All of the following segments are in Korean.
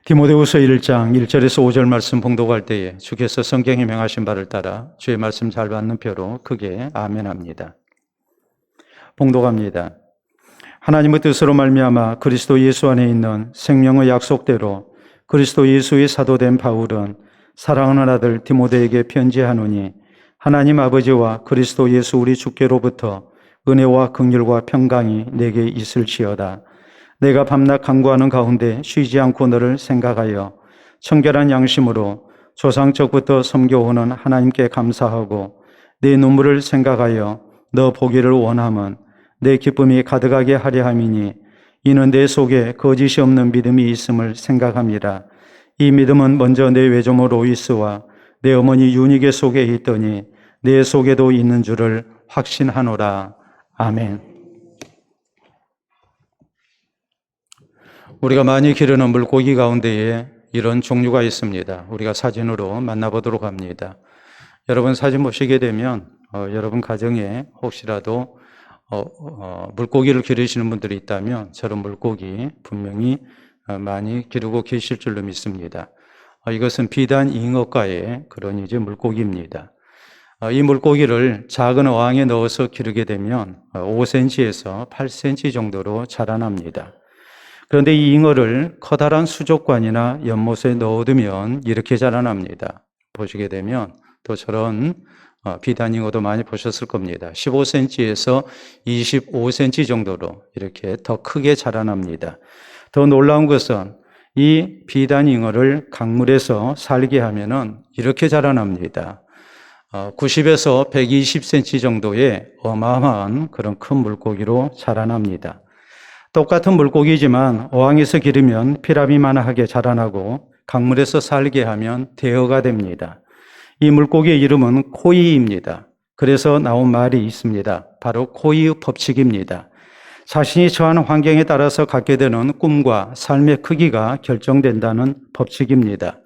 디모데후서 1장 1절에서 5절 말씀 봉독할 때에 주께서 성경에 명하신 바를 따라 주의 말씀 잘 받는 표로 크게 아멘합니다. 봉독합니다. 하나님의 뜻으로 말미암아 그리스도 예수 안에 있는 생명의 약속대로 그리스도 예수의 사도된 바울은 사랑하는 아들 디모데에게 편지하노니 하나님 아버지와 그리스도 예수 우리 주께로부터 은혜와 긍휼과 평강이 내게 있을지어다. 내가 밤낮 간구하는 가운데 쉬지 않고 너를 생각하여 청결한 양심으로 조상적부터 섬겨오는 하나님께 감사하고 내 눈물을 생각하여 너 보기를 원함은 내 기쁨이 가득하게 하려 함이니 이는 내 속에 거짓이 없는 믿음이 있음을 생각합니다. 이 믿음은 먼저 내 외조모 로이스와 내 어머니 유니게 속에 있더니 내 속에도 있는 줄을 확신하노라. 아멘. 우리가 많이 기르는 물고기 가운데에 이런 종류가 있습니다. 우리가 사진으로 만나보도록 합니다. 여러분 사진 보시게 되면 여러분 가정에 혹시라도 물고기를 기르시는 분들이 있다면 저런 물고기 분명히 많이 기르고 계실 줄로 믿습니다. 이것은 비단 잉어과의 그런 이제 물고기입니다. 이 물고기를 작은 어항에 넣어서 기르게 되면 5cm에서 8cm 정도로 자라납니다. 그런데 이 잉어를 커다란 수족관이나 연못에 넣어두면 이렇게 자라납니다. 보시게 되면 또 저런 비단 잉어도 많이 보셨을 겁니다. 15cm에서 25cm 정도로 이렇게 더 크게 자라납니다. 더 놀라운 것은 이 비단 잉어를 강물에서 살게 하면은 이렇게 자라납니다. 90에서 120cm 정도의 어마어마한 그런 큰 물고기로 자라납니다. 똑같은 물고기지만 어항에서 기르면 피라미만하게 자라나고 강물에서 살게 하면 대어가 됩니다. 이 물고기의 이름은 코이입니다. 그래서 나온 말이 있습니다. 바로 코이의 법칙입니다. 자신이 처한 환경에 따라서 갖게 되는 꿈과 삶의 크기가 결정된다는 법칙입니다.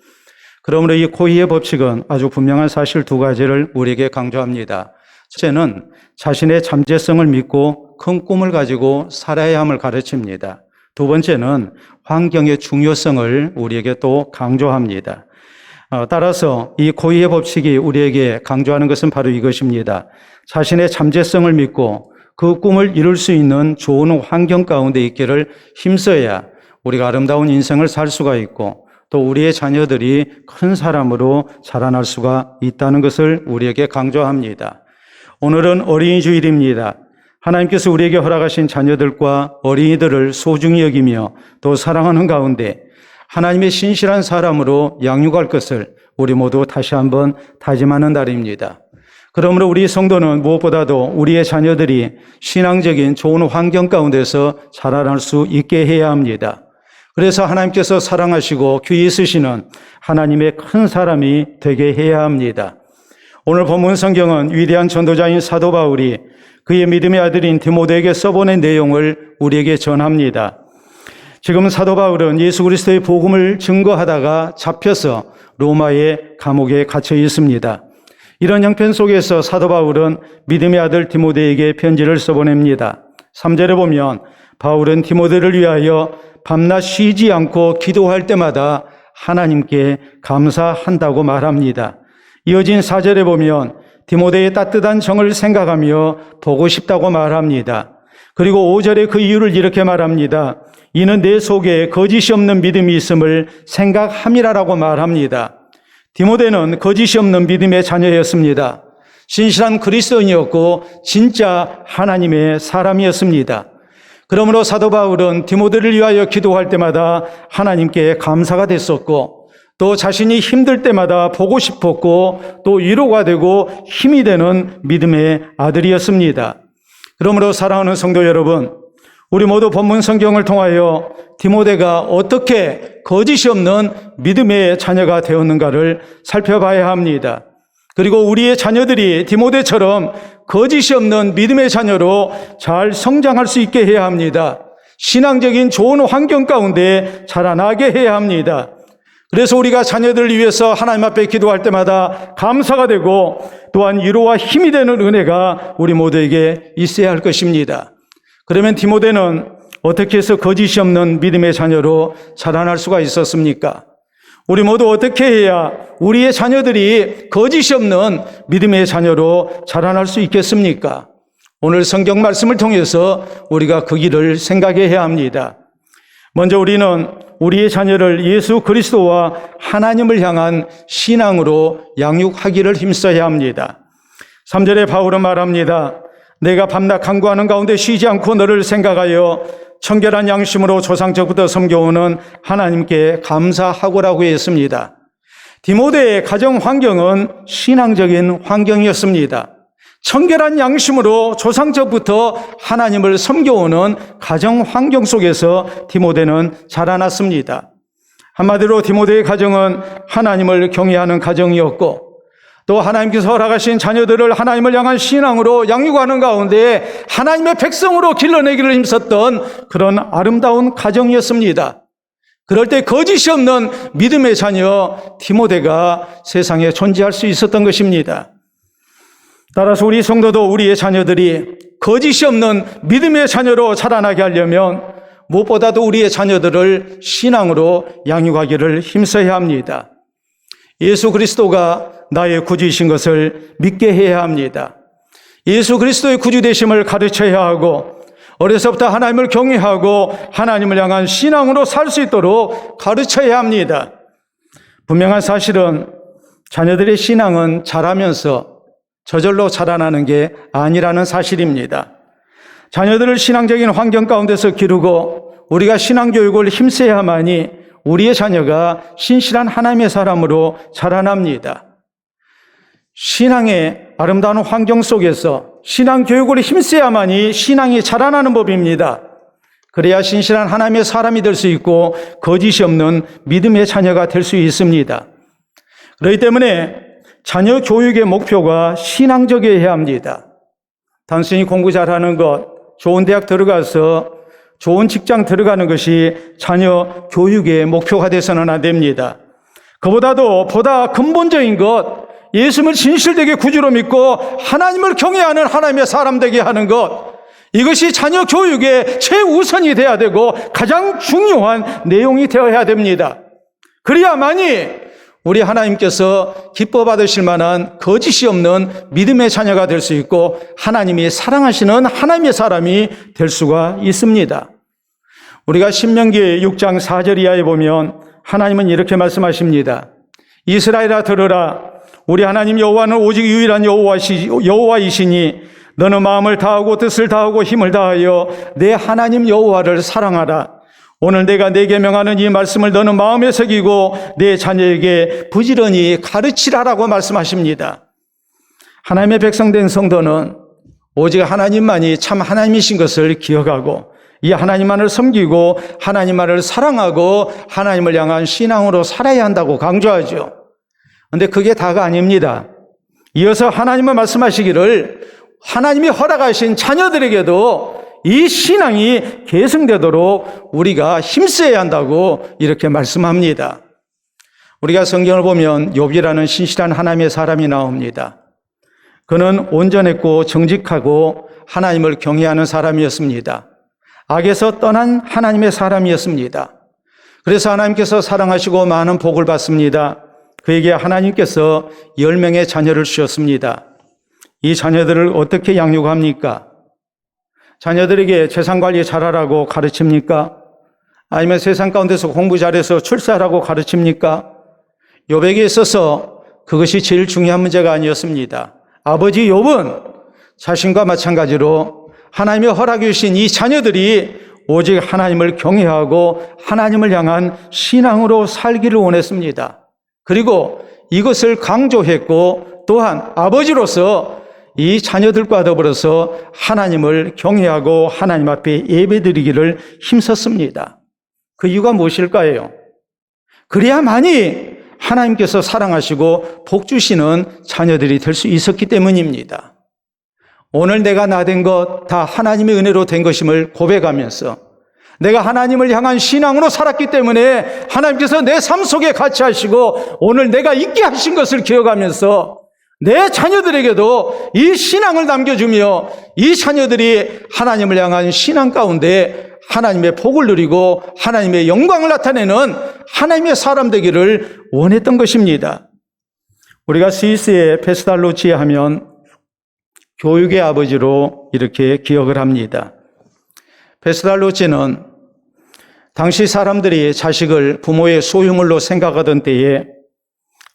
그러므로 이 코이의 법칙은 아주 분명한 사실 두 가지를 우리에게 강조합니다. 첫째는 자신의 잠재성을 믿고 큰 꿈을 가지고 살아야 함을 가르칩니다. 두 번째는 환경의 중요성을 우리에게 또 강조합니다. 따라서 이 코이의 법칙이 우리에게 강조하는 것은 바로 이것입니다. 자신의 잠재성을 믿고 그 꿈을 이룰 수 있는 좋은 환경 가운데 있기를 힘써야 우리가 아름다운 인생을 살 수가 있고 또 우리의 자녀들이 큰 사람으로 자라날 수가 있다는 것을 우리에게 강조합니다. 오늘은 어린이 주일입니다. 하나님께서 우리에게 허락하신 자녀들과 어린이들을 소중히 여기며 또 사랑하는 가운데 하나님의 신실한 사람으로 양육할 것을 우리 모두 다시 한번 다짐하는 날입니다. 그러므로 우리 성도는 무엇보다도 우리의 자녀들이 신앙적인 좋은 환경 가운데서 자라날 수 있게 해야 합니다. 그래서 하나님께서 사랑하시고 귀히 쓰시는 하나님의 큰 사람이 되게 해야 합니다. 오늘 본문 성경은 위대한 전도자인 사도 바울이 그의 믿음의 아들인 디모데에게 써보낸 내용을 우리에게 전합니다. 지금 사도 바울은 예수 그리스도의 복음을 증거하다가 잡혀서 로마의 감옥에 갇혀 있습니다. 이런 형편 속에서 사도 바울은 믿음의 아들 디모데에게 편지를 써보냅니다. 3절에 보면 바울은 디모데를 위하여 밤낮 쉬지 않고 기도할 때마다 하나님께 감사한다고 말합니다. 이어진 4절에 보면 디모데의 따뜻한 정을 생각하며 보고 싶다고 말합니다. 그리고 5절에 그 이유를 이렇게 말합니다. 이는 내 속에 거짓이 없는 믿음이 있음을 생각함이라라고 말합니다. 디모데는 거짓이 없는 믿음의 자녀였습니다. 신실한 그리스도인이었고 진짜 하나님의 사람이었습니다. 그러므로 사도 바울은 디모데를 위하여 기도할 때마다 하나님께 감사가 됐었고 또 자신이 힘들 때마다 보고 싶었고 또 위로가 되고 힘이 되는 믿음의 아들이었습니다. 그러므로 사랑하는 성도 여러분, 우리 모두 본문 성경을 통하여 디모데가 어떻게 거짓이 없는 믿음의 자녀가 되었는가를 살펴봐야 합니다. 그리고 우리의 자녀들이 디모데처럼 거짓이 없는 믿음의 자녀로 잘 성장할 수 있게 해야 합니다. 신앙적인 좋은 환경 가운데 자라나게 해야 합니다. 그래서 우리가 자녀들을 위해서 하나님 앞에 기도할 때마다 감사가 되고 또한 위로와 힘이 되는 은혜가 우리 모두에게 있어야 할 것입니다. 그러면 디모데는 어떻게 해서 거짓이 없는 믿음의 자녀로 자라날 수가 있었습니까? 우리 모두 어떻게 해야 우리의 자녀들이 거짓이 없는 믿음의 자녀로 자라날 수 있겠습니까? 오늘 성경 말씀을 통해서 우리가 그 길을 생각해야 합니다. 먼저 우리는 우리의 자녀를 예수 그리스도와 하나님을 향한 신앙으로 양육하기를 힘써야 합니다. 3절에 바울은 말합니다. 내가 밤낮 간구하는 가운데 쉬지 않고 너를 생각하여 청결한 양심으로 조상적부터 섬겨오는 하나님께 감사하고라고 했습니다. 디모데의 가정 환경은 신앙적인 환경이었습니다. 청결한 양심으로 조상적부터 하나님을 섬겨오는 가정 환경 속에서 디모데는 자라났습니다. 한마디로 디모데의 가정은 하나님을 경외하는 가정이었고 또 하나님께서 허락하신 자녀들을 하나님을 향한 신앙으로 양육하는 가운데 하나님의 백성으로 길러내기를 힘썼던 그런 아름다운 가정이었습니다. 그럴 때 거짓이 없는 믿음의 자녀 디모데가 세상에 존재할 수 있었던 것입니다. 따라서 우리 성도도 우리의 자녀들이 거짓이 없는 믿음의 자녀로 자라나게 하려면 무엇보다도 우리의 자녀들을 신앙으로 양육하기를 힘써야 합니다. 예수 그리스도가 나의 구주이신 것을 믿게 해야 합니다. 예수 그리스도의 구주 되심을 가르쳐야 하고 어려서부터 하나님을 경외하고 하나님을 향한 신앙으로 살 수 있도록 가르쳐야 합니다. 분명한 사실은 자녀들의 신앙은 자라면서 저절로 자라나는 게 아니라는 사실입니다. 자녀들을 신앙적인 환경 가운데서 기르고 우리가 신앙교육을 힘써야만이 우리의 자녀가 신실한 하나님의 사람으로 자라납니다. 신앙의 아름다운 환경 속에서 신앙교육을 힘써야만이 신앙이 자라나는 법입니다. 그래야 신실한 하나님의 사람이 될 수 있고 거짓이 없는 믿음의 자녀가 될 수 있습니다. 그렇기 때문에 자녀 교육의 목표가 신앙적이어야 합니다. 단순히 공부 잘하는 것, 좋은 대학 들어가서 좋은 직장 들어가는 것이 자녀 교육의 목표가 돼서는 안 됩니다. 그보다도 보다 근본적인 것, 예수님을 진실되게 구주로 믿고 하나님을 경외하는 하나님의 사람 되게 하는 것, 이것이 자녀 교육의 최우선이 되어야 되고 가장 중요한 내용이 되어야 됩니다. 그래야만이 우리 하나님께서 기뻐 받으실 만한 거짓이 없는 믿음의 자녀가 될 수 있고 하나님이 사랑하시는 하나님의 사람이 될 수가 있습니다. 우리가 신명기 6장 4절 이하에 보면 하나님은 이렇게 말씀하십니다. 이스라엘아 들으라. 우리 하나님 여호와는 오직 유일한 여호와이시니 너는 마음을 다하고 뜻을 다하고 힘을 다하여 내 하나님 여호와를 사랑하라. 오늘 내가 내게 명하는 이 말씀을 너는 마음에 새기고 내 자녀에게 부지런히 가르치라라고 말씀하십니다. 하나님의 백성된 성도는 오직 하나님만이 참 하나님이신 것을 기억하고 이 하나님만을 섬기고 하나님만을 사랑하고 하나님을 향한 신앙으로 살아야 한다고 강조하죠. 그런데 그게 다가 아닙니다. 이어서 하나님은 말씀하시기를 하나님이 허락하신 자녀들에게도 이 신앙이 계승되도록 우리가 힘써야 한다고 이렇게 말씀합니다. 우리가 성경을 보면 욥이라는 신실한 하나님의 사람이 나옵니다. 그는 온전했고 정직하고 하나님을 경외하는 사람이었습니다. 악에서 떠난 하나님의 사람이었습니다. 그래서 하나님께서 사랑하시고 많은 복을 받습니다. 그에게 하나님께서 10명의 자녀를 주셨습니다. 이 자녀들을 어떻게 양육합니까? 자녀들에게 재산관리 잘하라고 가르칩니까? 아니면 세상 가운데서 공부 잘해서 출세하라고 가르칩니까? 욥에게 있어서 그것이 제일 중요한 문제가 아니었습니다. 아버지 욥은 자신과 마찬가지로 하나님의 허락해 주신 이 자녀들이 오직 하나님을 경외하고 하나님을 향한 신앙으로 살기를 원했습니다. 그리고 이것을 강조했고 또한 아버지로서 이 자녀들과 더불어서 하나님을 경외하고 하나님 앞에 예배드리기를 힘썼습니다. 그 이유가 무엇일까요? 그래야만이 하나님께서 사랑하시고 복 주시는 자녀들이 될 수 있었기 때문입니다. 오늘 내가 나된 것 다 하나님의 은혜로 된 것임을 고백하면서 내가 하나님을 향한 신앙으로 살았기 때문에 하나님께서 내 삶 속에 같이 하시고 오늘 내가 있게 하신 것을 기억하면서 내 자녀들에게도 이 신앙을 남겨주며 이 자녀들이 하나님을 향한 신앙 가운데 하나님의 복을 누리고 하나님의 영광을 나타내는 하나님의 사람 되기를 원했던 것입니다. 우리가 스위스의 페스탈로치 하면 교육의 아버지로 이렇게 기억을 합니다. 페스탈로치는 당시 사람들이 자식을 부모의 소유물로 생각하던 때에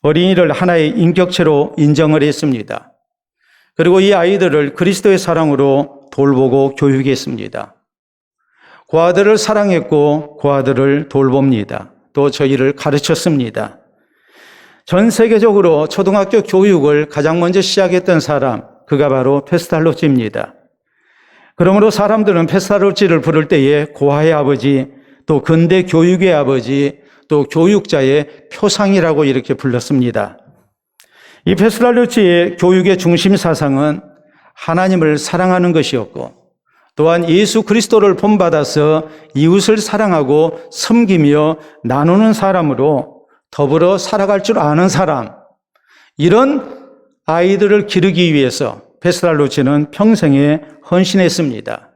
어린이를 하나의 인격체로 인정을 했습니다. 그리고 이 아이들을 그리스도의 사랑으로 돌보고 교육했습니다. 그 아들을 사랑했고 그 아들을 돌봅니다. 또 저희를 가르쳤습니다. 전 세계적으로 초등학교 교육을 가장 먼저 시작했던 사람, 그가 바로 페스탈로치입니다. 그러므로 사람들은 페스탈로치를 부를 때에 고아의 아버지, 또 근대 교육의 아버지, 또 교육자의 표상이라고 이렇게 불렀습니다. 이 페스탈로치의 교육의 중심 사상은 하나님을 사랑하는 것이었고, 또한 예수 그리스도를 본받아서 이웃을 사랑하고 섬기며 나누는 사람으로 더불어 살아갈 줄 아는 사람, 이런 아이들을 기르기 위해서 페스탈로치는 평생에 헌신했습니다.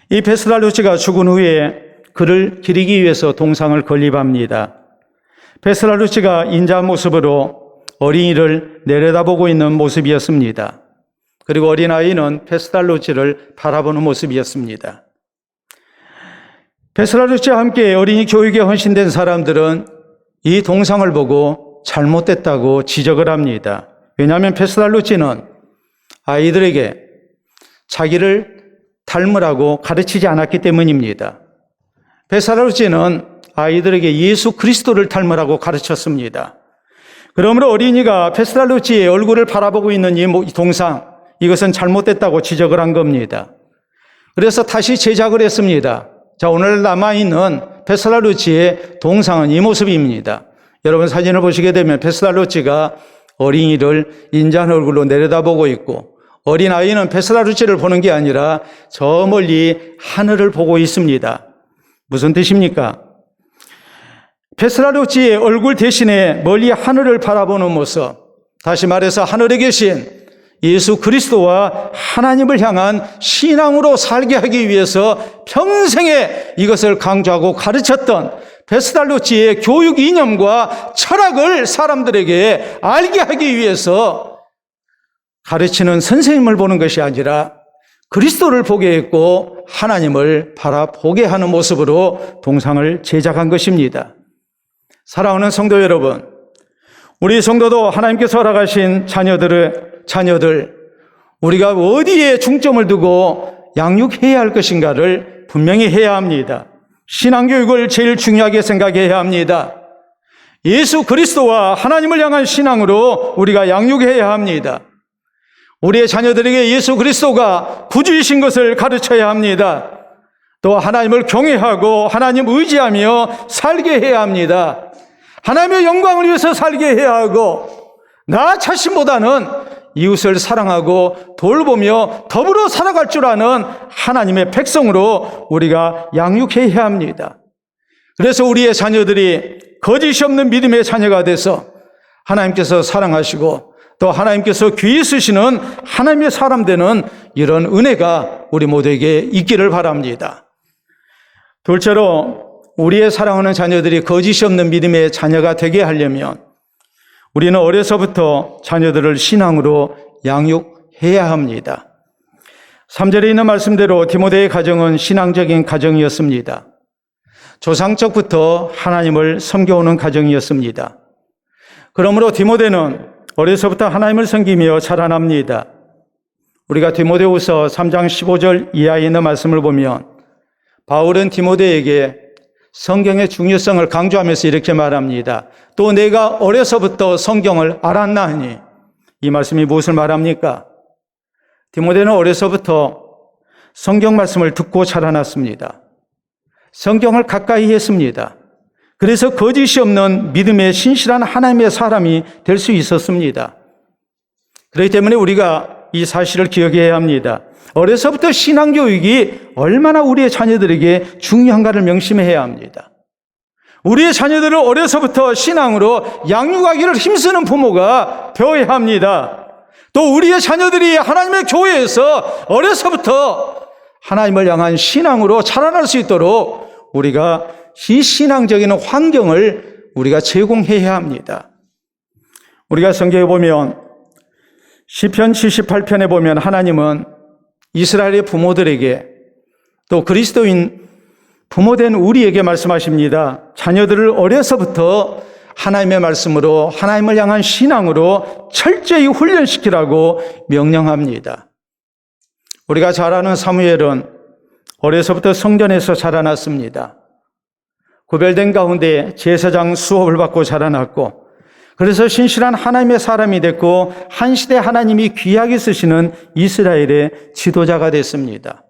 이 페스탈로치가 죽은 후에 그를 기리기 위해서 동상을 건립합니다. 페스탈로치가 인자 모습으로 어린이를 내려다보고 있는 모습이었습니다. 그리고 어린아이는 페스탈로치를 바라보는 모습이었습니다. 페스탈로치와 함께 어린이 교육에 헌신된 사람들은 이 동상을 보고 잘못됐다고 지적을 합니다. 왜냐하면 페스탈로치는 아이들에게 자기를 닮으라고 가르치지 않았기 때문입니다. 페스탈로치는 아이들에게 예수 그리스도를 닮으라고 가르쳤습니다. 그러므로 어린이가 페스탈로치의 얼굴을 바라보고 있는 이 동상, 이것은 잘못됐다고 지적을 한 겁니다. 그래서 다시 제작을 했습니다. 자, 오늘 남아있는 페스탈로치의 동상은 이 모습입니다. 여러분 사진을 보시게 되면 페스탈로치가 어린이를 인자한 얼굴로 내려다보고 있고, 어린아이는 페스탈로치를 보는 게 아니라 저 멀리 하늘을 보고 있습니다. 무슨 뜻입니까? 페스탈로치의 얼굴 대신에 멀리 하늘을 바라보는 모습, 다시 말해서 하늘에 계신 예수 그리스도와 하나님을 향한 신앙으로 살게 하기 위해서 평생에 이것을 강조하고 가르쳤던 페스탈로치의 교육 이념과 철학을 사람들에게 알게 하기 위해서 가르치는 선생님을 보는 것이 아니라 그리스도를 보게 했고 하나님을 바라보게 하는 모습으로 동상을 제작한 것입니다. 사랑하는 성도 여러분, 우리 성도도 하나님께서 허락하신 자녀들, 우리가 어디에 중점을 두고 양육해야 할 것인가를 분명히 해야 합니다. 신앙교육을 제일 중요하게 생각해야 합니다. 예수 그리스도와 하나님을 향한 신앙으로 우리가 양육해야 합니다. 우리의 자녀들에게 예수 그리스도가 구주이신 것을 가르쳐야 합니다. 또 하나님을 경외하고 하나님 의지하며 살게 해야 합니다. 하나님의 영광을 위해서 살게 해야 하고, 나 자신보다는 이웃을 사랑하고 돌보며 더불어 살아갈 줄 아는 하나님의 백성으로 우리가 양육해야 합니다. 그래서 우리의 자녀들이 거짓이 없는 믿음의 자녀가 돼서 하나님께서 사랑하시고 또 하나님께서 귀히 쓰시는 하나님의 사람 되는 이런 은혜가 우리 모두에게 있기를 바랍니다. 둘째로, 우리의 사랑하는 자녀들이 거짓이 없는 믿음의 자녀가 되게 하려면 우리는 어려서부터 자녀들을 신앙으로 양육해야 합니다. 3절에 있는 말씀대로 디모데의 가정은 신앙적인 가정이었습니다. 조상적부터 하나님을 섬겨오는 가정이었습니다. 그러므로 디모데는 어려서부터 하나님을 섬기며 자라납니다. 우리가 디모데후서 3장 15절 이하에 있는 말씀을 보면 바울은 디모데에게 성경의 중요성을 강조하면서 이렇게 말합니다. 또 내가 어려서부터 성경을 알았나 하니, 이 말씀이 무엇을 말합니까? 디모데는 어려서부터 성경 말씀을 듣고 자라났습니다. 성경을 가까이 했습니다. 그래서 거짓이 없는 믿음의 신실한 하나님의 사람이 될 수 있었습니다. 그렇기 때문에 우리가 이 사실을 기억해야 합니다. 어려서부터 신앙교육이 얼마나 우리의 자녀들에게 중요한가를 명심해야 합니다. 우리의 자녀들을 어려서부터 신앙으로 양육하기를 힘쓰는 부모가 되어야 합니다. 또 우리의 자녀들이 하나님의 교회에서 어려서부터 하나님을 향한 신앙으로 자라날 수 있도록 우리가 이 신앙적인 환경을 우리가 제공해야 합니다. 우리가 성경에 보면 시편 78편에 보면 하나님은 이스라엘의 부모들에게 또 그리스도인 부모된 우리에게 말씀하십니다. 자녀들을 어려서부터 하나님의 말씀으로 하나님을 향한 신앙으로 철저히 훈련시키라고 명령합니다. 우리가 잘 아는 사무엘은 어려서부터 성전에서 자라났습니다. 구별된 가운데 제사장 수업을 받고 자라났고 그래서 신실한 하나님의 사람이 됐고 한 시대 하나님이 귀하게 쓰시는 이스라엘의 지도자가 됐습니다.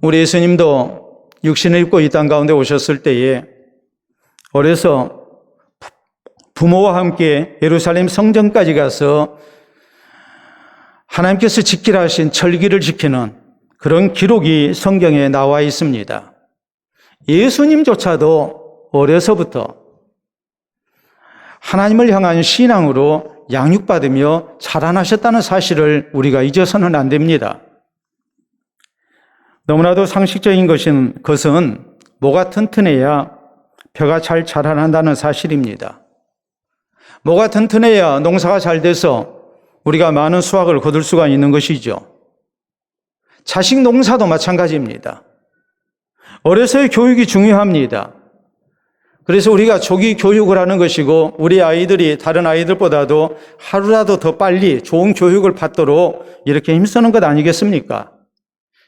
우리 예수님도 육신을 입고 이 땅 가운데 오셨을 때에 어려서 부모와 함께 예루살렘 성전까지 가서 하나님께서 지키라 하신 절기를 지키는 그런 기록이 성경에 나와 있습니다. 예수님조차도 어려서부터 하나님을 향한 신앙으로 양육받으며 자라나셨다는 사실을 우리가 잊어서는 안 됩니다. 너무나도 상식적인 것은 모가 튼튼해야 벼가 잘 자라난다는 사실입니다. 모가 튼튼해야 농사가 잘 돼서 우리가 많은 수확을 거둘 수가 있는 것이죠. 자식 농사도 마찬가지입니다. 어려서의 교육이 중요합니다. 그래서 우리가 조기 교육을 하는 것이고 우리 아이들이 다른 아이들보다도 하루라도 더 빨리 좋은 교육을 받도록 이렇게 힘쓰는 것 아니겠습니까?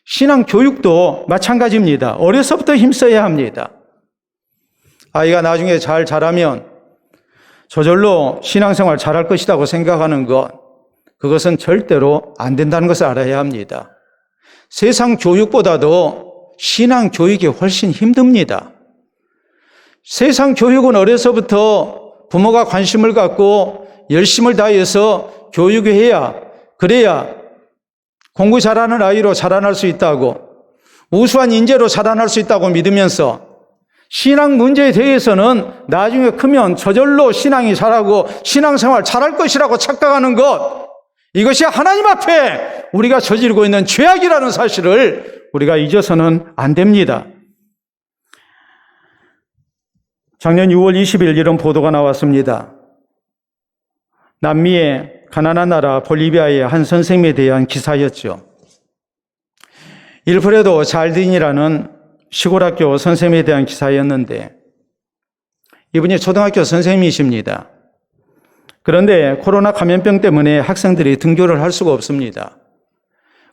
신앙 교육도 마찬가지입니다. 어려서부터 힘써야 합니다. 아이가 나중에 잘 자라면 저절로 신앙생활 잘할 것이라고 생각하는 그것은 절대로 안 된다는 것을 알아야 합니다. 세상 교육보다도 신앙 교육이 훨씬 힘듭니다. 세상 교육은 어려서부터 부모가 관심을 갖고 열심을 다해서 교육을 해야 그래야 공부 잘하는 아이로 자라날 수 있다고 우수한 인재로 자라날 수 있다고 믿으면서 신앙 문제에 대해서는 나중에 크면 저절로 신앙이 잘하고 신앙생활 잘할 것이라고 착각하는 이것이 하나님 앞에 우리가 저지르고 있는 죄악이라는 사실을 우리가 잊어서는 안 됩니다. 작년 6월 20일 이런 보도가 나왔습니다. 남미의 가난한 나라 볼리비아의 한 선생님에 대한 기사였죠. 일프레도 잘딘이라는 시골학교 선생님에 대한 기사였는데 이분이 초등학교 선생님이십니다. 그런데 코로나 감염병 때문에 학생들이 등교를 할 수가 없습니다.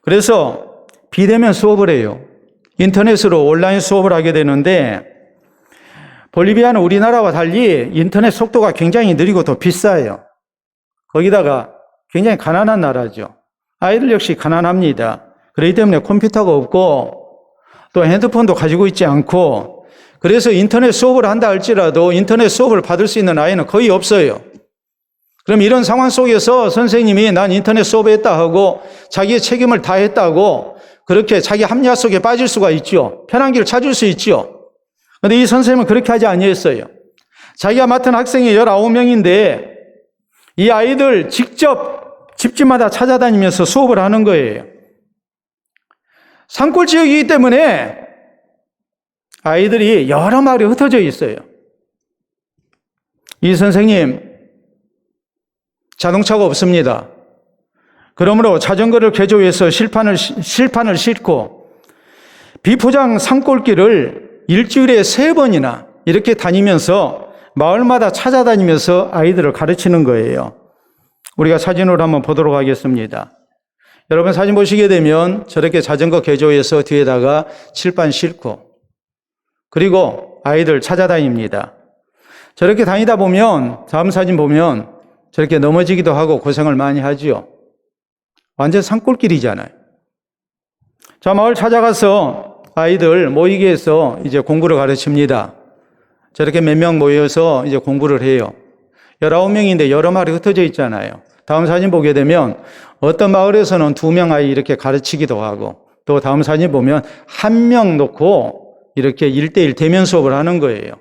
그래서 비대면 수업을 해요. 인터넷으로 온라인 수업을 하게 되는데 볼리비아는 우리나라와 달리 인터넷 속도가 굉장히 느리고 더 비싸요. 거기다가 굉장히 가난한 나라죠. 아이들 역시 가난합니다. 그렇기 때문에 컴퓨터가 없고 또 핸드폰도 가지고 있지 않고 그래서 인터넷 수업을 한다 할지라도 인터넷 수업을 받을 수 있는 아이는 거의 없어요. 그럼 이런 상황 속에서 선생님이 난 인터넷 수업했다 하고 자기의 책임을 다했다고 그렇게 자기 합리화 속에 빠질 수가 있죠. 편한 길을 찾을 수 있죠. 그런데 이 선생님은 그렇게 하지 아니했어요. 자기가 맡은 학생이 19명인데 이 아이들 직접 집집마다 찾아다니면서 수업을 하는 거예요. 산골 지역이기 때문에 아이들이 여러 마을에 흩어져 있어요. 이 선생님 자동차가 없습니다. 그러므로 자전거를 개조해서 실판을 싣고 비포장 산골길을 일주일에 3번이나 이렇게 다니면서 마을마다 찾아다니면서 아이들을 가르치는 거예요. 우리가 사진으로 한번 보도록 하겠습니다. 여러분 사진 보시게 되면 저렇게 자전거 개조해서 뒤에다가 칠판 싣고 그리고 아이들 찾아다닙니다. 저렇게 다니다 보면 다음 사진 보면 저렇게 넘어지기도 하고 고생을 많이 하지요. 완전 산골길이잖아요. 자, 마을 찾아가서 아이들 모이게 해서 이제 공부를 가르칩니다. 저렇게 몇 명 모여서 이제 공부를 해요. 19명인데 여러 마을이 흩어져 있잖아요. 다음 사진 보게 되면 어떤 마을에서는 2명 아이 이렇게 가르치기도 하고 또 다음 사진 보면 1명 놓고 이렇게 1대1 대면 수업을 하는 거예요.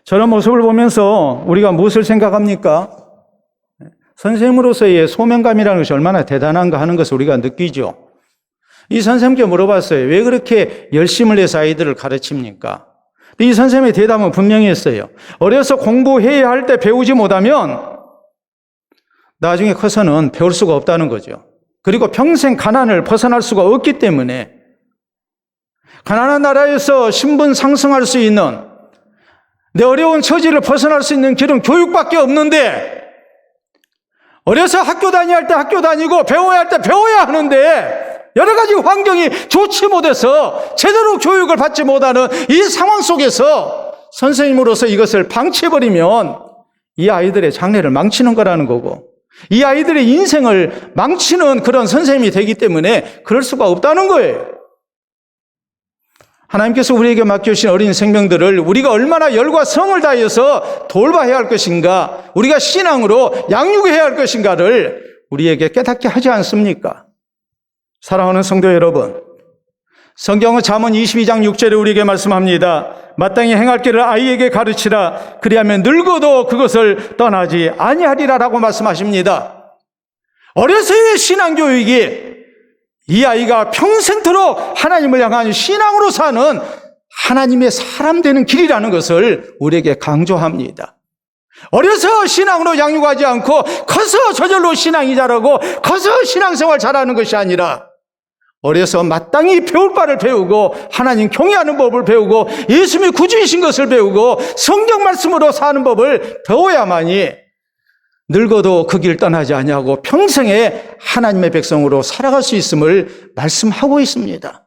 저런 모습을 보면서 우리가 무엇을 생각합니까? 선생님으로서의 소명감이라는 것이 얼마나 대단한가 하는 것을 우리가 느끼죠. 이 선생님께 물어봤어요. 왜 그렇게 열심을 해서 아이들을 가르칩니까? 이 선생님의 대답은 분명히 했어요. 어려서 공부해야 할 때 배우지 못하면 나중에 커서는 배울 수가 없다는 거죠. 그리고 평생 가난을 벗어날 수가 없기 때문에 가난한 나라에서 신분 상승할 수 있는 내 어려운 처지를 벗어날 수 있는 길은 교육밖에 없는데 어려서 학교 다녀야 할 때 학교 다니고 배워야 할 때 배워야 하는데 여러 가지 환경이 좋지 못해서 제대로 교육을 받지 못하는 이 상황 속에서 선생님으로서 이것을 방치해버리면 이 아이들의 장래를 망치는 거라는 거고 이 아이들의 인생을 망치는 그런 선생님이 되기 때문에 그럴 수가 없다는 거예요. 하나님께서 우리에게 맡겨주신 어린 생명들을 우리가 얼마나 열과 성을 다해서 돌봐야 할 것인가, 우리가 신앙으로 양육해야 할 것인가를 우리에게 깨닫게 하지 않습니까? 사랑하는 성도 여러분, 성경은 잠언 22장 6절에 우리에게 말씀합니다. 마땅히 행할 길을 아이에게 가르치라. 그리하면 늙어도 그것을 떠나지 아니하리라라고 말씀하십니다. 어려서의 신앙교육이 이 아이가 평생토록 하나님을 향한 신앙으로 사는 하나님의 사람 되는 길이라는 것을 우리에게 강조합니다. 어려서 신앙으로 양육하지 않고 커서 저절로 신앙이 자라고 커서 신앙생활 잘하는 것이 아니라 어려서 마땅히 배울 바를 배우고 하나님 경외하는 법을 배우고 예수님이 구주이신 것을 배우고 성경 말씀으로 사는 법을 배워야만이 늙어도 그 길 떠나지 아니하고 평생에 하나님의 백성으로 살아갈 수 있음을 말씀하고 있습니다.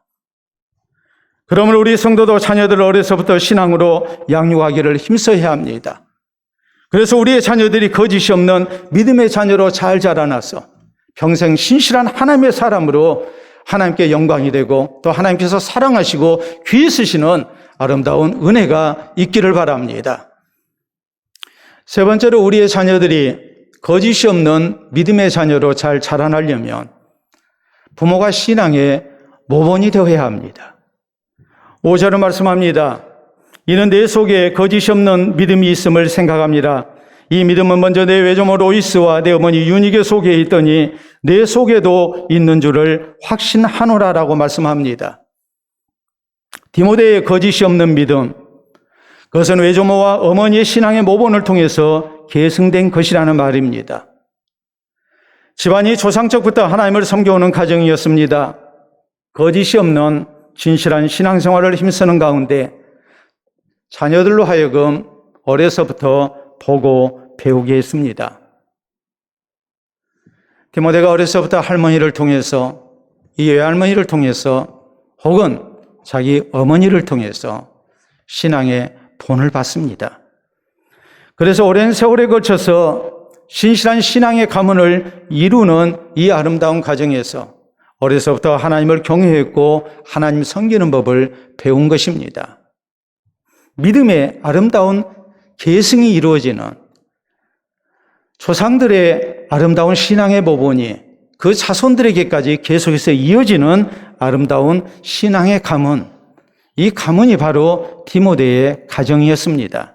그러므로 우리 성도도 자녀들을 어려서부터 신앙으로 양육하기를 힘써야 합니다. 그래서 우리의 자녀들이 거짓이 없는 믿음의 자녀로 잘 자라나서 평생 신실한 하나님의 사람으로 하나님께 영광이 되고 또 하나님께서 사랑하시고 귀히 쓰시는 아름다운 은혜가 있기를 바랍니다. 세 번째로 우리의 자녀들이 거짓이 없는 믿음의 자녀로 잘 자라나려면 부모가 신앙의 모범이 되어야 합니다. 5절은 말씀합니다. 이는 내 속에 거짓이 없는 믿음이 있음을 생각합니다. 이 믿음은 먼저 내 외조모 로이스와 내 어머니 유니게 속에 있더니 내 속에도 있는 줄을 확신하노라라고 말씀합니다. 디모데의 거짓이 없는 믿음, 그것은 외조모와 어머니의 신앙의 모본을 통해서 계승된 것이라는 말입니다. 집안이 조상적부터 하나님을 섬겨오는 가정이었습니다. 거짓이 없는 진실한 신앙생활을 힘쓰는 가운데 자녀들로 하여금 어려서부터 보고 배우게 했습니다. 디모데가 어려서부터 할머니를 통해서 이 외할머니를 통해서 혹은 자기 어머니를 통해서 신앙의 본을 받습니다. 그래서 오랜 세월에 걸쳐서 신실한 신앙의 가문을 이루는 이 아름다운 가정에서 어려서부터 하나님을 경외했고 하나님 섬기는 법을 배운 것입니다. 믿음의 아름다운 계승이 이루어지는 조상들의 아름다운 신앙의 모본이 그 자손들에게까지 계속해서 이어지는 아름다운 신앙의 가문, 이 가문이 바로 디모데의 가정이었습니다.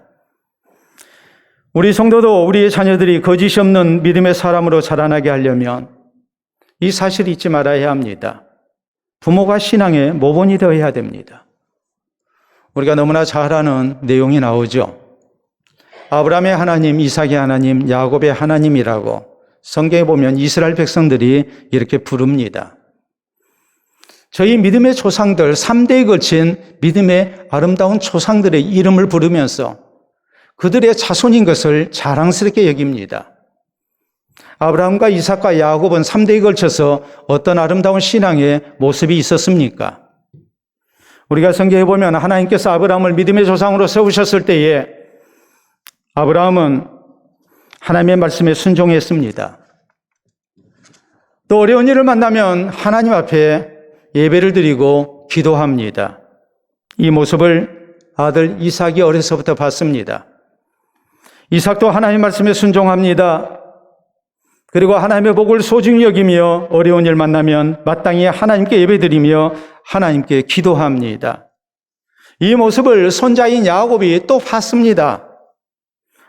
우리 성도도 우리의 자녀들이 거짓이 없는 믿음의 사람으로 자라나게 하려면 이 사실을 잊지 말아야 합니다. 부모가 신앙의 모본이 되어야 됩니다. 우리가 너무나 잘 아는 내용이 나오죠. 아브라함의 하나님, 이삭의 하나님, 야곱의 하나님이라고 성경에 보면 이스라엘 백성들이 이렇게 부릅니다. 저희 믿음의 조상들, 3대에 걸친 믿음의 아름다운 조상들의 이름을 부르면서 그들의 자손인 것을 자랑스럽게 여깁니다. 아브라함과 이삭과 야곱은 3대에 걸쳐서 어떤 아름다운 신앙의 모습이 있었습니까? 우리가 성경에 보면 하나님께서 아브라함을 믿음의 조상으로 세우셨을 때에 아브라함은 하나님의 말씀에 순종했습니다. 또 어려운 일을 만나면 하나님 앞에 예배를 드리고 기도합니다. 이 모습을 아들 이삭이 어려서부터 봤습니다. 이삭도 하나님 말씀에 순종합니다. 그리고 하나님의 복을 소중히 여기며 어려운 일 만나면 마땅히 하나님께 예배드리며 하나님께 기도합니다. 이 모습을 손자인 야곱이 또 봤습니다.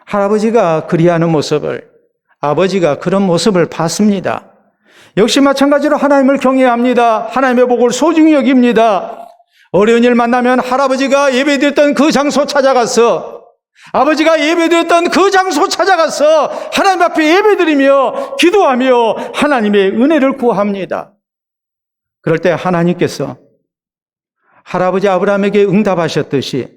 할아버지가 그리하는 모습을, 아버지가 그런 모습을 봤습니다. 역시 마찬가지로 하나님을 경외합니다. 하나님의 복을 소중히 여깁니다. 어려운 일 만나면 할아버지가 예배드렸던 그 장소 찾아가서, 아버지가 예배드렸던 그 장소 찾아가서 하나님 앞에 예배드리며 기도하며 하나님의 은혜를 구합니다. 그럴 때 하나님께서 할아버지 아브라함에게 응답하셨듯이,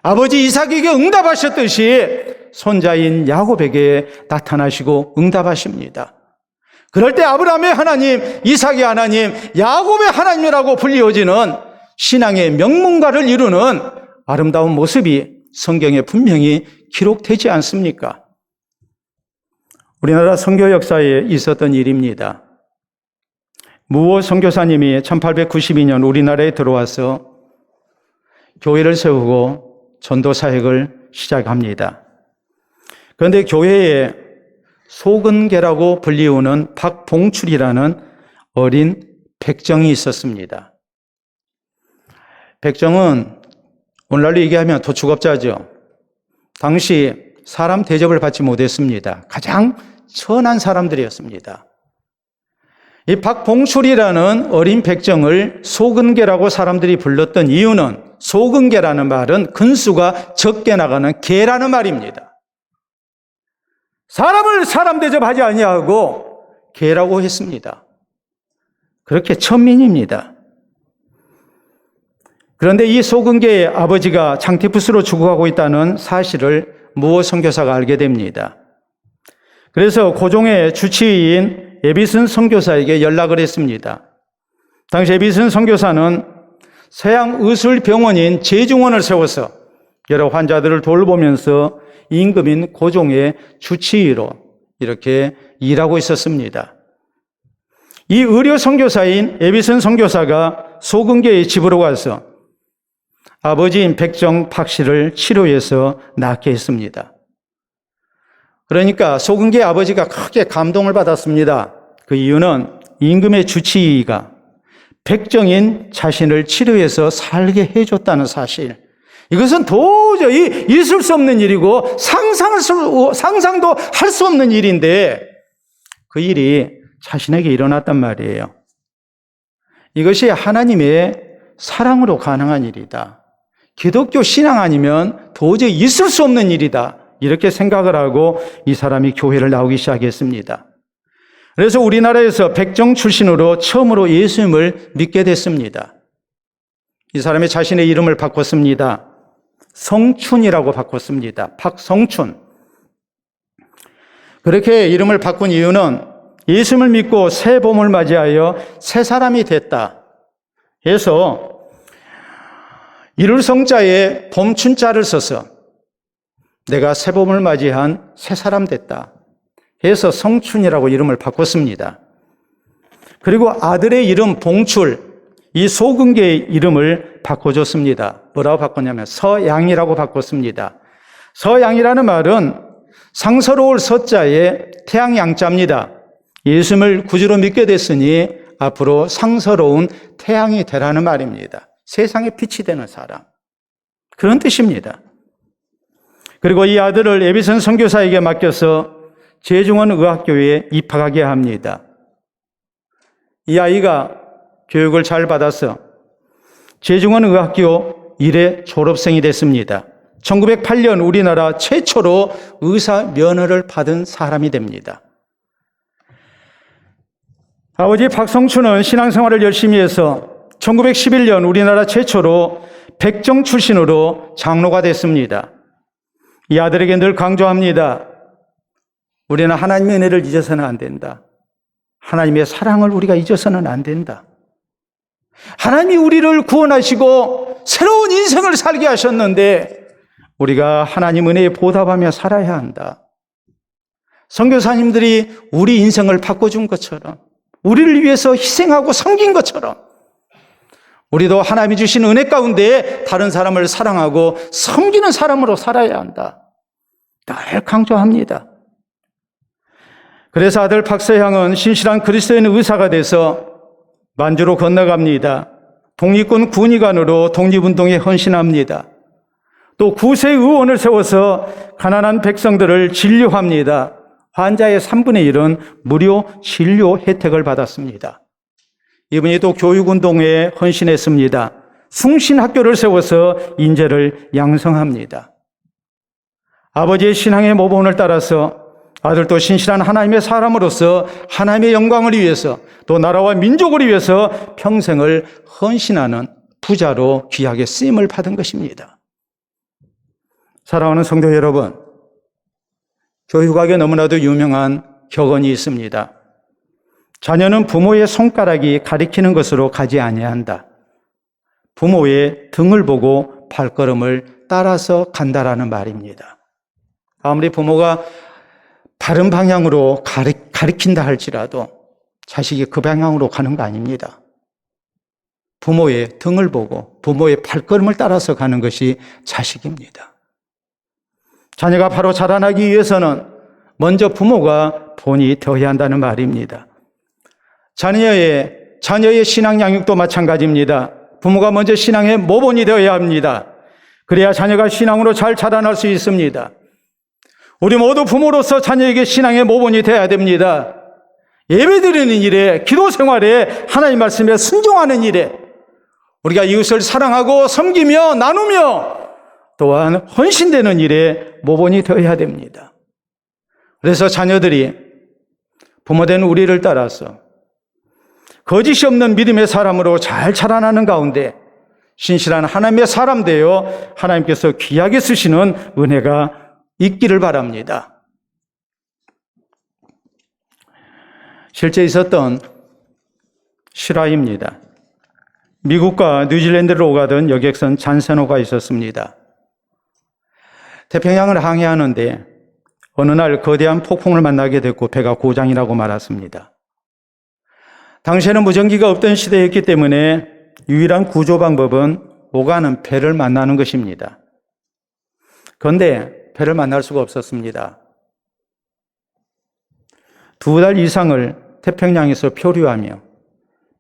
아버지 이삭에게 응답하셨듯이 손자인 야곱에게 나타나시고 응답하십니다. 그럴 때 아브라함의 하나님, 이삭의 하나님, 야곱의 하나님이라고 불리워지는 신앙의 명문가를 이루는 아름다운 모습이 성경에 분명히 기록되지 않습니까? 우리나라 선교 역사에 있었던 일입니다. 무호 선교사님이 1892년 우리나라에 들어와서 교회를 세우고 전도 사역을 시작합니다. 그런데 교회에 소근계라고 불리우는 박봉출이라는 어린 백정이 있었습니다. 백정은 오늘날로 얘기하면 도축업자죠. 당시 사람 대접을 받지 못했습니다. 가장 천한 사람들이었습니다. 이 박봉출이라는 어린 백정을 소근계라고 사람들이 불렀던 이유는, 소근계라는 말은 근수가 적게 나가는 개라는 말입니다. 사람을 사람 대접하지 아니하고 개라고 했습니다. 그렇게 천민입니다. 그런데 이 소근계의 아버지가 장티푸스로 죽어가고 있다는 사실을 무호 선교사가 알게 됩니다. 그래서 고종의 주치의인 에비슨 선교사에게 연락을 했습니다. 당시 에비슨 선교사는 서양 의술병원인 제중원을 세워서 여러 환자들을 돌보면서 임금인 고종의 주치의로 이렇게 일하고 있었습니다. 이 의료 선교사인 에비슨 선교사가 소근계의 집으로 가서 아버지인 백정 박 씨를 치료해서 낫게 했습니다. 그러니까 소근계 아버지가 크게 감동을 받았습니다. 그 이유는 임금의 주치의가 백정인 자신을 치료해서 살게 해줬다는 사실. 이것은 도저히 있을 수 없는 일이고 상상도 할 수 없는 일인데 그 일이 자신에게 일어났단 말이에요. 이것이 하나님의 사랑으로 가능한 일이다. 기독교 신앙 아니면 도저히 있을 수 없는 일이다. 이렇게 생각을 하고 이 사람이 교회를 나오기 시작했습니다. 그래서 우리나라에서 백정 출신으로 처음으로 예수님을 믿게 됐습니다. 이 사람이 자신의 이름을 바꿨습니다. 성춘이라고 바꿨습니다. 박성춘. 그렇게 이름을 바꾼 이유는 예수님을 믿고 새 봄을 맞이하여 새 사람이 됐다 해서 이룰 성자에 봄춘자를 써서 내가 새 봄을 맞이한 새 사람 됐다 해서 성춘이라고 이름을 바꿨습니다. 그리고 아들의 이름 봉출, 이 소근계의 이름을 바꿔줬습니다. 뭐라고 바꿨냐면 서양이라고 바꿨습니다. 서양이라는 말은 상서로울 서자에 태양양자입니다. 예수님을 구주로 믿게 됐으니 앞으로 상서로운 태양이 되라는 말입니다. 세상에 빛이 되는 사람. 그런 뜻입니다. 그리고 이 아들을 에비슨 선교사에게 맡겨서 제중원 의학교에 입학하게 합니다. 이 아이가 교육을 잘 받아서 제중원 의학교 1회 졸업생이 됐습니다. 1908년 우리나라 최초로 의사 면허를 받은 사람이 됩니다. 아버지 박성춘은 신앙생활을 열심히 해서 1911년 우리나라 최초로 백정 출신으로 장로가 됐습니다. 이 아들에게 늘 강조합니다. 우리는 하나님의 은혜를 잊어서는 안 된다. 하나님의 사랑을 우리가 잊어서는 안 된다. 하나님이 우리를 구원하시고 새로운 인생을 살게 하셨는데 우리가 하나님 은혜에 보답하며 살아야 한다. 선교사님들이 우리 인생을 바꿔준 것처럼, 우리를 위해서 희생하고 섬긴 것처럼 우리도 하나님이 주신 은혜 가운데 다른 사람을 사랑하고 섬기는 사람으로 살아야 한다. 늘 강조합니다. 그래서 아들 박서향은 신실한 그리스도인 의사가 돼서 만주로 건너갑니다. 독립군 군의관으로 독립운동에 헌신합니다. 또 구세 의원을 세워서 가난한 백성들을 진료합니다. 환자의 3분의 1은 무료 진료 혜택을 받았습니다. 이분이 또 교육운동에 헌신했습니다. 숭신학교를 세워서 인재를 양성합니다. 아버지의 신앙의 모범을 따라서 아들도 신실한 하나님의 사람으로서 하나님의 영광을 위해서 또 나라와 민족을 위해서 평생을 헌신하는 부자로 귀하게 쓰임을 받은 것입니다. 사랑하는 성도 여러분, 교육학에 너무나도 유명한 격언이 있습니다. 자녀는 부모의 손가락이 가리키는 것으로 가지 아니한다. 부모의 등을 보고 발걸음을 따라서 간다라는 말입니다. 아무리 부모가 다른 방향으로 가리킨다 할지라도 자식이 그 방향으로 가는 거 아닙니다. 부모의 등을 보고 부모의 발걸음을 따라서 가는 것이 자식입니다. 자녀가 바로 자라나기 위해서는 먼저 부모가 본이 되어야 한다는 말입니다. 자녀의 신앙 양육도 마찬가지입니다. 부모가 먼저 신앙의 모본이 되어야 합니다. 그래야 자녀가 신앙으로 잘 자라날 수 있습니다. 우리 모두 부모로서 자녀에게 신앙의 모본이 되어야 됩니다. 예배드리는 일에, 기도 생활에, 하나님 말씀에 순종하는 일에 우리가 이웃을 사랑하고 섬기며 나누며 또한 헌신되는 일에 모본이 되어야 됩니다. 그래서 자녀들이 부모된 우리를 따라서 거짓이 없는 믿음의 사람으로 잘 자라나는 가운데 신실한 하나님의 사람 되어 하나님께서 귀하게 쓰시는 은혜가 있기를 바랍니다. 실제 있었던 실화입니다. 미국과 뉴질랜드를 오가던 여객선 잔세노가 있었습니다. 태평양을 항해하는데 어느 날 거대한 폭풍을 만나게 됐고 배가 고장이라고 말았습니다. 당시에는 무전기가 없던 시대였기 때문에 유일한 구조 방법은 오가는 배를 만나는 것입니다. 그런데 배를 만날 수가 없었습니다. 2달 이상을 태평양에서 표류하며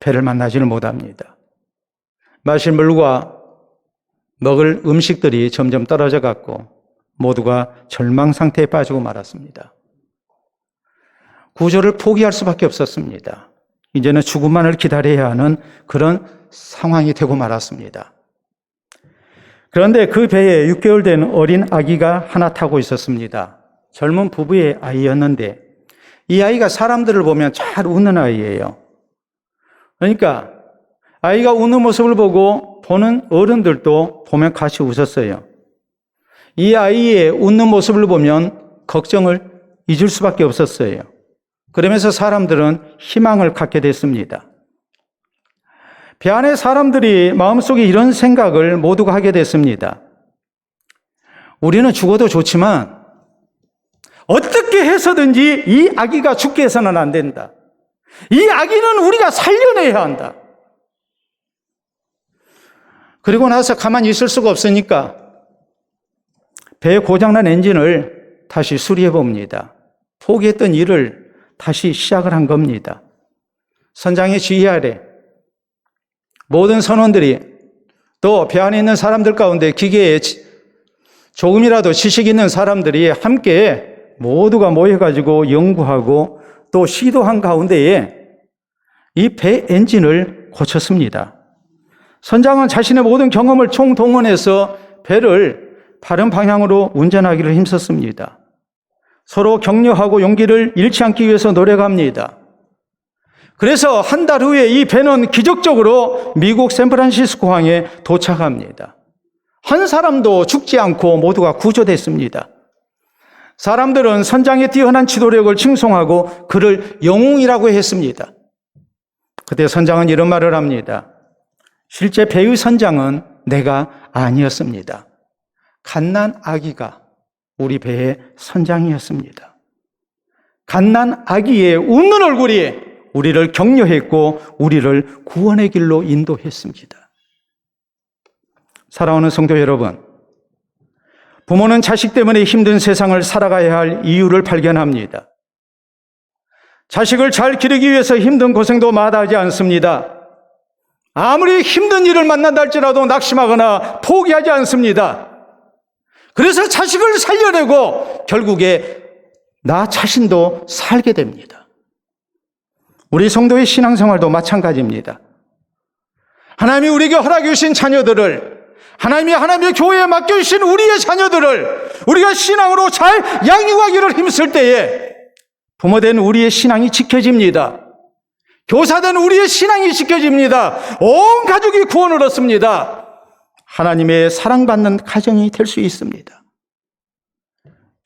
배를 만나지를 못합니다. 마실 물과 먹을 음식들이 점점 떨어져 갔고 모두가 절망 상태에 빠지고 말았습니다. 구조를 포기할 수밖에 없었습니다. 이제는 죽음만을 기다려야 하는 그런 상황이 되고 말았습니다. 그런데 그 배에 6개월 된 어린 아기가 하나 타고 있었습니다. 젊은 부부의 아이였는데 이 아이가 사람들을 보면 잘 웃는 아이예요. 그러니까 아이가 웃는 모습을 보고 보는 어른들도 보면 같이 웃었어요. 이 아이의 웃는 모습을 보면 걱정을 잊을 수밖에 없었어요. 그러면서 사람들은 희망을 갖게 됐습니다. 배 안에 사람들이 마음속에 이런 생각을 모두가 하게 됐습니다. 우리는 죽어도 좋지만 어떻게 해서든지 이 아기가 죽게 해서는 안 된다. 이 아기는 우리가 살려내야 한다. 그리고 나서 가만히 있을 수가 없으니까 배의 고장난 엔진을 다시 수리해 봅니다. 포기했던 일을 다시 시작을 한 겁니다. 선장의 지휘 아래 모든 선원들이 또 배 안에 있는 사람들 가운데 기계에 조금이라도 지식 있는 사람들이 함께 모두가 모여가지고 연구하고 또 시도한 가운데에 이 배 엔진을 고쳤습니다. 선장은 자신의 모든 경험을 총동원해서 배를 바른 방향으로 운전하기를 힘썼습니다. 서로 격려하고 용기를 잃지 않기 위해서 노력합니다. 그래서 한 달 후에 이 배는 기적적으로 미국 샌프란시스코 항에 도착합니다. 한 사람도 죽지 않고 모두가 구조됐습니다. 사람들은 선장의 뛰어난 지도력을 칭송하고 그를 영웅이라고 했습니다. 그때 선장은 이런 말을 합니다. 실제 배의 선장은 내가 아니었습니다. 갓난 아기가 우리 배의 선장이었습니다. 갓난 아기의 웃는 얼굴이 우리를 격려했고 우리를 구원의 길로 인도했습니다. 사랑하는 성도 여러분, 부모는 자식 때문에 힘든 세상을 살아가야 할 이유를 발견합니다. 자식을 잘 기르기 위해서 힘든 고생도 마다하지 않습니다. 아무리 힘든 일을 만난다 할지라도 낙심하거나 포기하지 않습니다. 그래서 자식을 살려내고 결국에 나 자신도 살게 됩니다. 우리 성도의 신앙생활도 마찬가지입니다. 하나님이 우리에게 허락해 주신 자녀들을, 하나님의 교회에 맡겨주신 우리의 자녀들을 우리가 신앙으로 잘 양육하기를 힘쓸 때에 부모된 우리의 신앙이 지켜집니다. 교사된 우리의 신앙이 지켜집니다. 온 가족이 구원을 얻습니다. 하나님의 사랑받는 가정이 될 수 있습니다.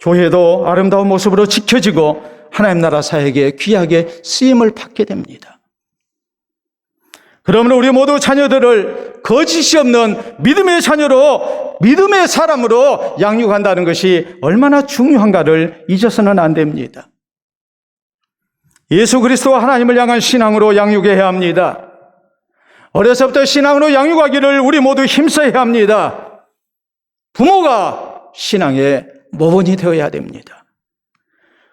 교회도 아름다운 모습으로 지켜지고 하나님 나라 사역에 귀하게 쓰임을 받게 됩니다. 그러므로 우리 모두 자녀들을 거짓이 없는 믿음의 자녀로, 믿음의 사람으로 양육한다는 것이 얼마나 중요한가를 잊어서는 안 됩니다. 예수 그리스도와 하나님을 향한 신앙으로 양육해야 합니다. 어려서부터 신앙으로 양육하기를 우리 모두 힘써야 합니다. 부모가 신앙의 모본이 되어야 됩니다.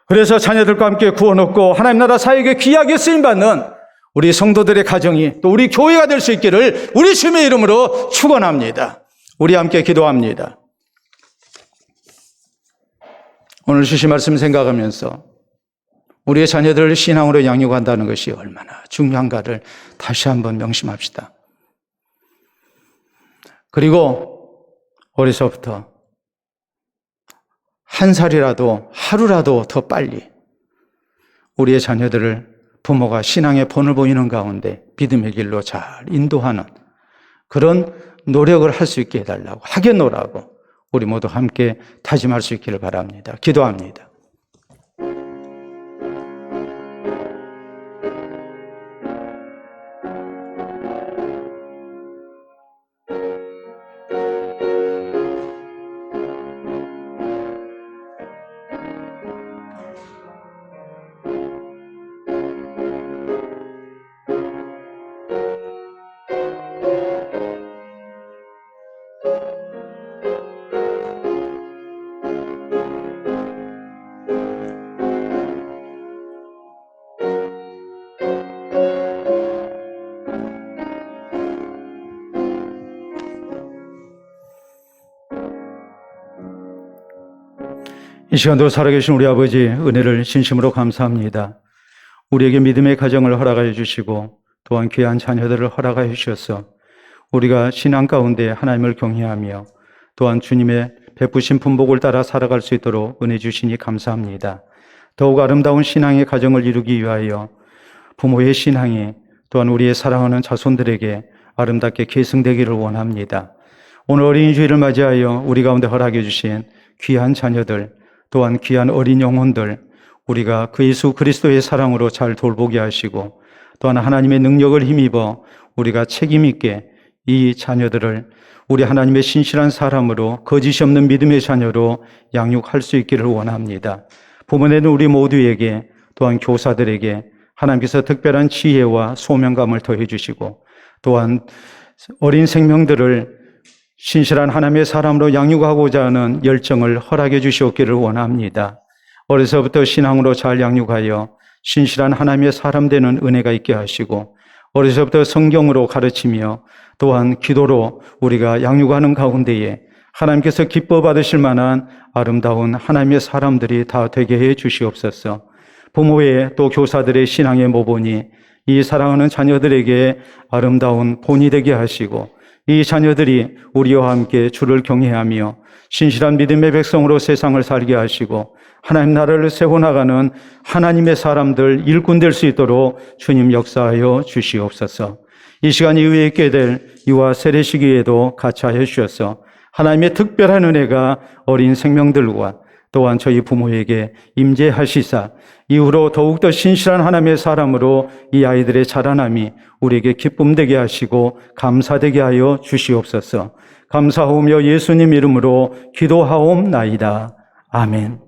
그래서 자녀들과 함께 구원 얻고 하나님 나라 사역에 귀하게 쓰임받는 우리 성도들의 가정이 또 우리 교회가 될 수 있기를 우리 주님의 이름으로 축원합니다. 우리 함께 기도합니다. 오늘 주신 말씀 생각하면서 우리의 자녀들을 신앙으로 양육한다는 것이 얼마나 중요한가를 다시 한번 명심합시다. 그리고 어려서부터 한 살이라도 하루라도 더 빨리 우리의 자녀들을 부모가 신앙의 본을 보이는 가운데 믿음의 길로 잘 인도하는 그런 노력을 할 수 있게 해달라고, 하겠노라고 우리 모두 함께 다짐할 수 있기를 바랍니다. 기도합니다. 이 시간도 살아계신 우리 아버지 은혜를 진심으로 감사합니다. 우리에게 믿음의 가정을 허락하여 주시고 또한 귀한 자녀들을 허락하여 주셔서 우리가 신앙 가운데 하나님을 경외하며 또한 주님의 베푸신 품복을 따라 살아갈 수 있도록 은혜 주시니 감사합니다. 더욱 아름다운 신앙의 가정을 이루기 위하여 부모의 신앙이 또한 우리의 사랑하는 자손들에게 아름답게 계승되기를 원합니다. 오늘 어린이 주일을 맞이하여 우리 가운데 허락해 주신 귀한 자녀들 또한 귀한 어린 영혼들 우리가 그 예수 그리스도의 사랑으로 잘 돌보게 하시고 또한 하나님의 능력을 힘입어 우리가 책임 있게 이 자녀들을 우리 하나님의 신실한 사람으로 거짓이 없는 믿음의 자녀로 양육할 수 있기를 원합니다. 부모는 우리 모두에게 또한 교사들에게 하나님께서 특별한 지혜와 소명감을 더해 주시고 또한 어린 생명들을 신실한 하나님의 사람으로 양육하고자 하는 열정을 허락해 주시옵기를 원합니다. 어려서부터 신앙으로 잘 양육하여 신실한 하나님의 사람 되는 은혜가 있게 하시고 어려서부터 성경으로 가르치며 또한 기도로 우리가 양육하는 가운데에 하나님께서 기뻐 받으실 만한 아름다운 하나님의 사람들이 다 되게 해 주시옵소서. 부모의 또 교사들의 신앙의 모본이 이 사랑하는 자녀들에게 아름다운 본이 되게 하시고 이 자녀들이 우리와 함께 주를 경외하며 신실한 믿음의 백성으로 세상을 살게 하시고 하나님 나라를 세워나가는 하나님의 사람들 일꾼 될 수 있도록 주님 역사하여 주시옵소서. 이 시간 이후에 있게 될 유아 세례 시기에도 같이 하여 주셔서 하나님의 특별한 은혜가 어린 생명들과 또한 저희 부모에게 임재하시사 이후로 더욱더 신실한 하나님의 사람으로 이 아이들의 자라남이 우리에게 기쁨되게 하시고 감사되게 하여 주시옵소서. 감사하오며 예수님 이름으로 기도하옵나이다. 아멘.